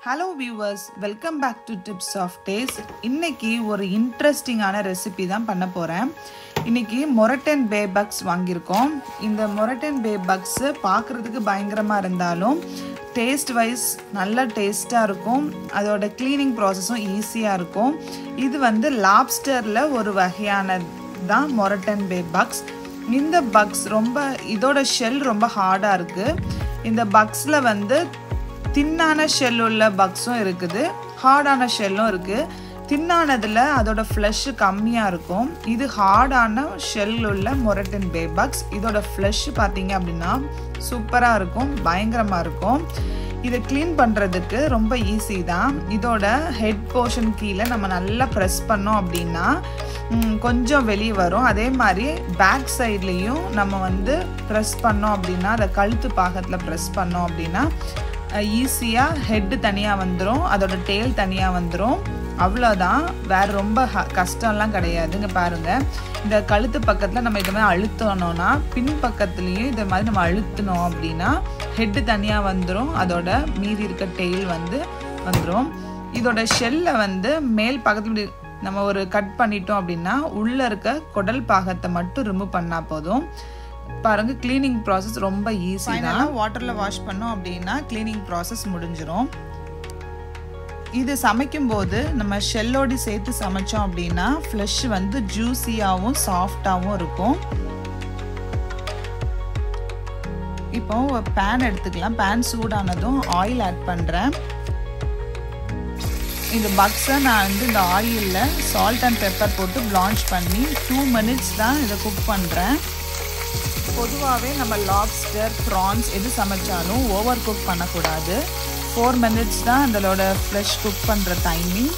Hello viewers, welcome back to Tips of Taste. இன்னைக்கு ஒரு இன்ட்ரெஸ்டிங்கான ரெசிபி தான் பண்ண போறேன். இன்னைக்கு மொரட்டன் பே பக்ஸ் வாங்கியிருக்கோம். இந்த மொரட்டன் பே பக்ஸ் பார்க்கிறதுக்கு பயங்கரமா இருந்தாலும் டேஸ்ட் வைஸ் நல்ல டேஸ்டா இருக்கும். அதோட க்ளீனிங் ப்ராசஸும் ஈஸியா இருக்கும். இது வந்து லாப்ஸ்டர்ல ஒரு வகையான தான் மொரட்டன் பே பக்ஸ். இந்த பக்ஸ் இதோட ஷெல் ரொம்ப ஹார்டா இருக்கு. இந்த பக்ஸ்ல வந்து தின்னான ஷெல் உள்ள பக்ஸும் இருக்குது, ஹார்டான ஷெல்லும் இருக்குது. தின்னானதில் அதோட ஃப்ளஷ் கம்மியாக இருக்கும். இது ஹார்டான ஷெல் உள்ள மொரட்டன் பே பக்ஸ். இதோட ஃப்ளஷ் பார்த்தீங்க அப்படின்னா சூப்பராக இருக்கும், பயங்கரமாக இருக்கும். இதை க்ளீன் பண்ணுறதுக்கு ரொம்ப ஈஸி தான். இதோட ஹெட் போர்ஷன் கீழே நம்ம நல்லா ப்ரெஸ் பண்ணோம் அப்படின்னா கொஞ்சம் வெளியே வரும். அதே மாதிரி பேக் சைட்லேயும் நம்ம வந்து ப்ரெஸ் பண்ணோம் அப்படின்னா, அதை கழுத்து பாகத்தில் ப்ரெஸ் பண்ணோம் அப்படின்னா ஈஸியாக ஹெட்டு தனியாக வந்துடும், அதோட டெயில் தனியாக வந்துடும். அவ்வளோதான், வேறு ரொம்ப கஷ்டம்லாம் கிடையாதுங்க. பாருங்கள், இந்த கழுத்து பக்கத்தில் நம்ம இதை மாதிரி அழுத்தணும்னா பின் பக்கத்துலேயும் இதை மாதிரி நம்ம அழுத்தினோம் அப்படின்னா ஹெட்டு தனியாக வந்துடும், அதோட மீதி இருக்க டெயில் வந்துடும். இதோட ஷெல்லை வந்து மேல் பக்கத்தில் நம்ம ஒரு கட் பண்ணிட்டோம் அப்படின்னா உள்ளே இருக்க குடல் பாகத்தை மட்டும் ரிமூவ் பண்ணால் போதும். பாருங்க, கிளீனிங் ப்ராசஸ் ரொம்ப ஈஸி தான். வாட்டரில் வாஷ் பண்ணோம் அப்படின்னா கிளீனிங் ப்ராசஸ் முடிஞ்சிடும். இது சமைக்கும் போது நம்ம ஷெல்லோடி சேர்த்து சமைச்சோம் அப்படின்னா ஃப்ளஷ் வந்து ஜூஸியாகவும் சாஃப்டாகவும் இருக்கும். இப்போ பேன் எடுத்துக்கலாம். பேன் சூடானதும் ஆயில் ஆட் பண்ணுறேன். இந்த பக்ஸை நான் வந்து இந்த ஆயிலில் சால்ட் அண்ட் பெப்பர் போட்டு பிளான்ச் பண்ணி 2 minutes தான் இதை குக் பண்ணுறேன். பொதுவாகவே நம்ம லாப்ஸ்டர், ப்ரான்ஸ் எது சமைச்சாலும் ஓவர் குக் பண்ணக்கூடாது. 4 minutes தான் அதோட ஃப்ளஷ் குக் பண்ணுற டைமிங்.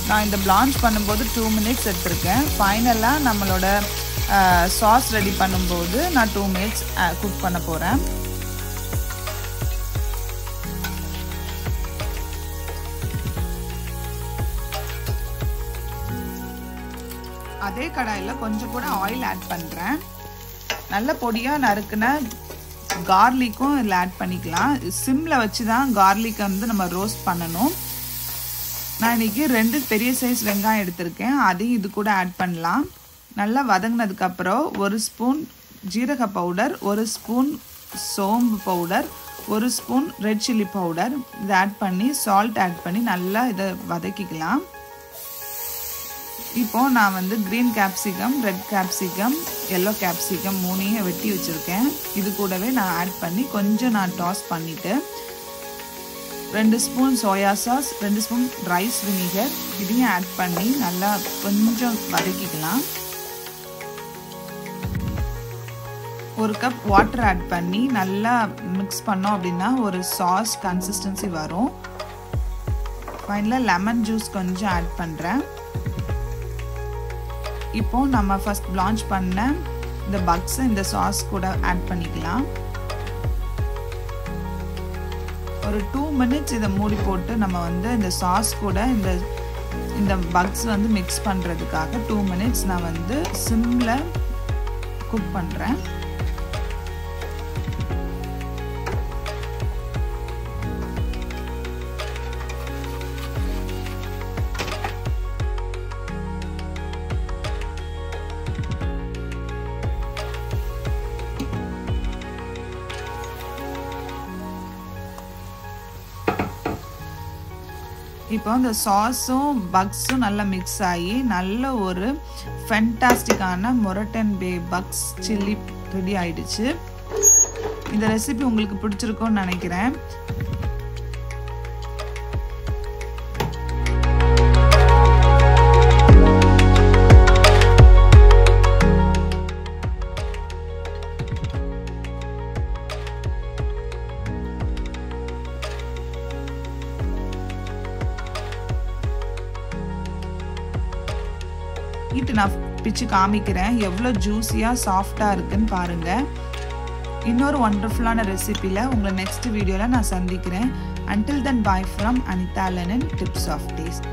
நான் இந்த பிளான்ச் பண்ணும்போது 2 minutes எடுத்திருக்கேன். ஃபைனலாக நம்மளோட சாஸ் ரெடி பண்ணும்போது நான் 2 minutes குக் பண்ண போகிறேன். அதே கடாயில் கொஞ்சம் கூட ஆயில் ஆட் பண்ணுறேன். நல்ல பொடியாக நறுக்குன கார்லிக்கும் இதில் ஆட் பண்ணிக்கலாம். சிம்மில் வச்சு தான் கார்லிக்கை வந்து நம்ம ரோஸ்ட் பண்ணணும். நான் இன்றைக்கி 2 பெரிய சைஸ் வெங்காயம் எடுத்திருக்கேன், அதையும் இது கூட ஆட் பண்ணலாம். நல்லா வதங்கினதுக்கப்புறம் 1 ஸ்பூன் ஜீரக பவுடர், 1 ஸ்பூன் சோம்பு powder, 1 spoon red chilli powder இதை ஆட் பண்ணி சால்ட் ஆட் பண்ணி நல்லா இதை வதக்கிக்கலாம். இப்போ நான் வந்து green capsicum, red capsicum, yellow capsicum 3 வெட்டி வச்சுருக்கேன். இது கூடவே நான் ஆட் பண்ணி கொஞ்சம் நான் டாஸ் பண்ணிவிட்டு 2 spoon soya sauce, 2 spoon rice vinegar இதையும் ஆட் பண்ணி நல்லா கொஞ்சம் வதக்கிக்கலாம். 1 கப் வாட்டர் ஆட் பண்ணி நல்லா மிக்ஸ் பண்ணோம் அப்படின்னா ஒரு சாஸ் கன்சிஸ்டன்சி வரும். ஃபைனலாக லெமன் ஜூஸ் கொஞ்சம் ஆட் பண்ணுறேன். இப்போ நம்ம ஃபர்ஸ்ட் பிளான்ச் பண்ண இந்த பக்ஸ் இந்த சாஸ் கூட ஆட் பண்ணிக்கலாம். ஒரு 2 minutes இதை மூடி போட்டு நம்ம வந்து இந்த சாஸ் கூட இந்த பக்ஸ் வந்து மிக்ஸ் பண்ணுறதுக்காக 2 minutes நான் வந்து சிம்மில் குக் பண்ணுறேன். இப்போ இந்த சாஸும் பக்ஸும் நல்லா மிக்ஸ் ஆகி நல்ல ஒரு ஃபென்டாஸ்டிக்கான மொரட்டன் பே பக்ஸ் சில்லி ரெடி ஆயிடுச்சு. இந்த ரெசிபி உங்களுக்கு பிடிச்சிருக்கும்னு நினைக்கிறேன். நான் பிச்சு காமிக்கிறேன் எவ்வளோ ஜூஸியாக சாஃப்டாக இருக்குன்னு பாருங்கள். இன்னொரு ஒண்டர்ஃபுல்லான ரெசிபியில் உங்களை நெக்ஸ்ட் வீடியோவில் நான் சந்திக்கிறேன். Until then, bye from Anitha Lennon, Tips of Taste.